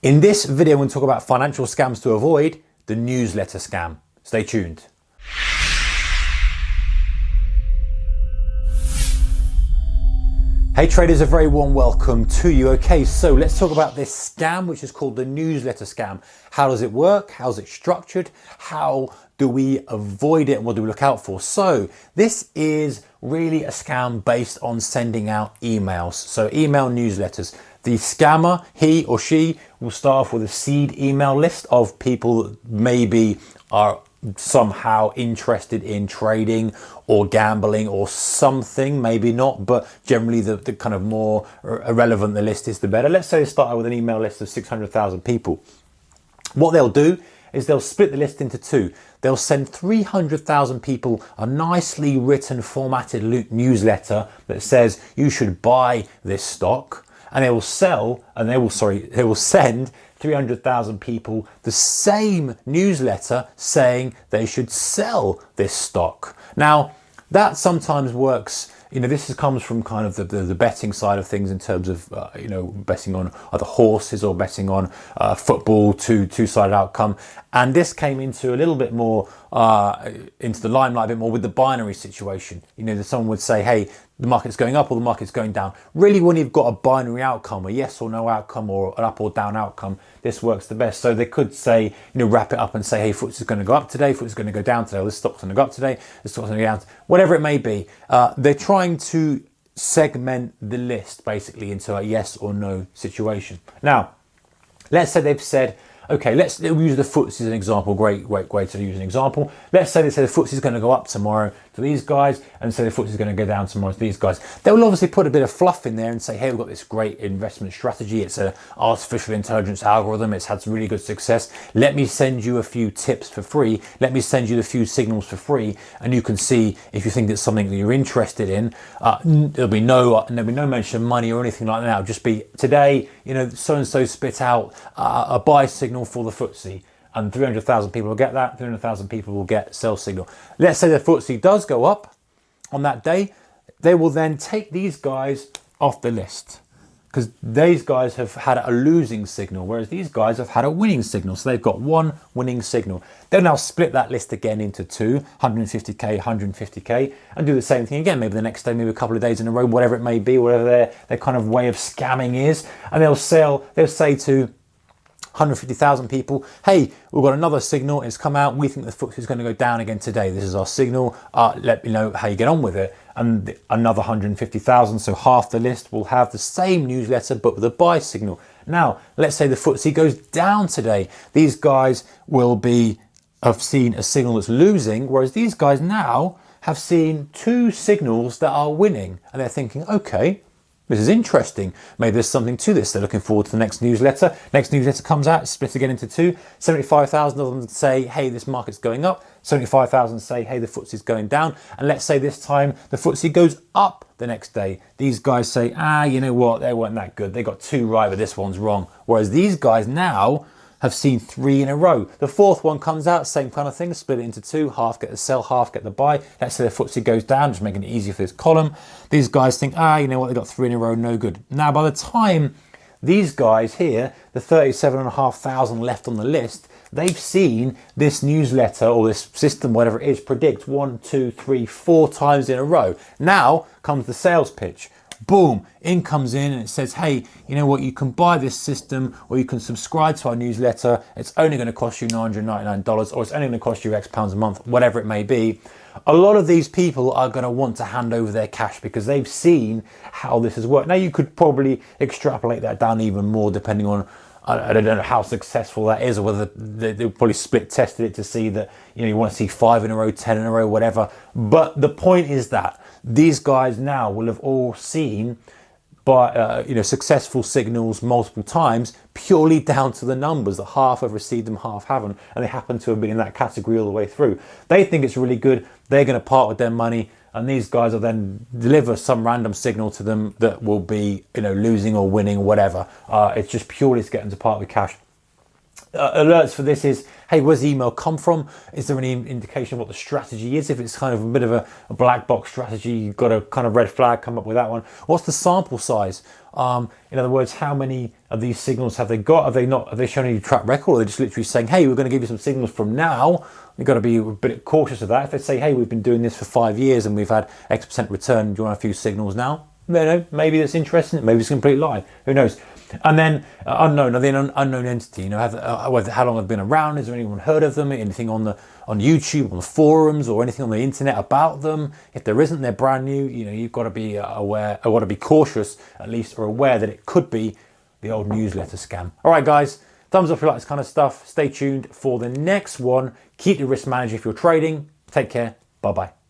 In this video, I'm going to talk about financial scams to avoid, the newsletter scam. Stay tuned. Hey traders, a very warm welcome to you. Okay, so let's talk about this scam, which is called the newsletter scam. How does it work? How's it structured? How do we avoid it? And what do we look out for? So this is really a scam based on sending out emails. So email newsletters. The scammer, he or she, will start off with a seed email list of people that maybe are somehow interested in trading or gambling or something, maybe not, but generally the kind of more irrelevant the list is, the better. Let's say they start out with an email list of 600,000 people. What they'll do is they'll split the list into two. They'll send 300,000 people a nicely written, formatted newsletter that says you should buy this stock, and they will send 300,000 people the same newsletter saying they should sell this stock. Now, that sometimes works. This comes from kind of the betting side of things in terms of, betting on either horses or betting on football, two-sided outcome. And this came into a little bit more, into the limelight a bit more with the binary situation. That someone would say, hey, the market's going up or the market's going down. Really, when you've got a binary outcome, a yes or no outcome or an up or down outcome, this works the best. So they could say, wrap it up and say, hey, FTSE is going to go up today, FTSE is going to go down today, or this stock's going to go up today, this stock's going to go down, whatever it may be. They're trying to segment the list basically into a yes or no situation. Now, let's say they've said, okay, let's use the FTSE as an example. Great way to use an example. Let's say they say the FTSE is going to go up tomorrow to these guys, and say the FTSE is going to go down tomorrow to these guys. They will obviously put a bit of fluff in there and say, hey, we've got this great investment strategy. It's an artificial intelligence algorithm. It's had some really good success. Let me send you a few tips for free. Let me send you a few signals for free, and you can see if you think it's something that you're interested in. There'll be no mention of money or anything like that. It'll just be today, so and so spit out a buy signal for the FTSE, and 300,000 people will get that. 300,000 people will get sell signal. Let's say the FTSE does go up on that day. They will then take these guys off the list because these guys have had a losing signal, whereas these guys have had a winning signal. So they've got one winning signal. They'll now split that list again into two, 150k, 150k, and do the same thing again. Maybe the next day, maybe a couple of days in a row, whatever it may be, whatever their kind of way of scamming is. And they'll say to 150,000 people, hey, we've got another signal, it's come out, we think the FTSE is going to go down again today. This is our signal, let me know how you get on with it. And another 150,000, so half the list will have the same newsletter but with a buy signal. Now, let's say the FTSE goes down today. These guys have seen a signal that's losing, whereas these guys now have seen two signals that are winning. And they're thinking, okay, this is interesting. Maybe there's something to this. They're looking forward to the next newsletter. Next newsletter comes out, split again into two. 75,000 of them say, hey, this market's going up. 75,000 say, hey, the FTSE is going down. And let's say this time the FTSE goes up the next day. These guys say, you know what? They weren't that good. They got two right, but this one's wrong. Whereas these guys now have seen three in a row. The fourth one comes out, same kind of thing, split it into two, half get the sell, half get the buy. Let's say the FTSE goes down, just making it easier for this column. These guys think, you know what, they got three in a row, no good. Now, by the time these guys here, the 37,500 left on the list, they've seen this newsletter or this system, whatever it is, predict 1, 2, 3, 4 times in a row. Now comes the sales pitch. Boom, in comes in and it says, hey, you know what, you can buy this system or you can subscribe to our newsletter. It's only going to cost you $999 or it's only going to cost you X pounds a month, whatever it may be. A lot of these people are going to want to hand over their cash because they've seen how this has worked. Now, you could probably extrapolate that down even more depending on, I don't know how successful that is, or whether they'll probably split tested it to see that, you want to see 5 in a row, 10 in a row, whatever. But the point is that these guys now will have all seen successful signals multiple times purely down to the numbers that half have received them, half haven't, and they happen to have been in that category all the way through. They think it's really good. They're going to part with their money, and these guys will then deliver some random signal to them that will be, losing or winning or whatever. It's just purely to get them to part with cash. alerts for this is, hey, where's the email come from? Is there any indication of what the strategy is? If it's kind of a bit of a black box strategy, you've got a kind of red flag, come up with that one. What's the sample size? In other words, how many of these signals have they got? Have they not? Have they shown any track record? Or they're just literally saying, hey, we're going to give you some signals from now. You've got to be a bit cautious of that. If they say, hey, we've been doing this for 5 years and we've had X% return, do you want a few signals now? No, maybe that's interesting. Maybe it's a complete lie. Who knows? And then unknown entity. You know, how long have they been around? Has anyone heard of them? Anything on YouTube, on the forums, or anything on the internet about them? If there isn't, they're brand new. You know, you've got to be aware. I've got to be cautious, at least, or aware that it could be the old newsletter scam. All right, guys. Thumbs up if you like this kind of stuff. Stay tuned for the next one. Keep your risk managed if you're trading. Take care. Bye bye.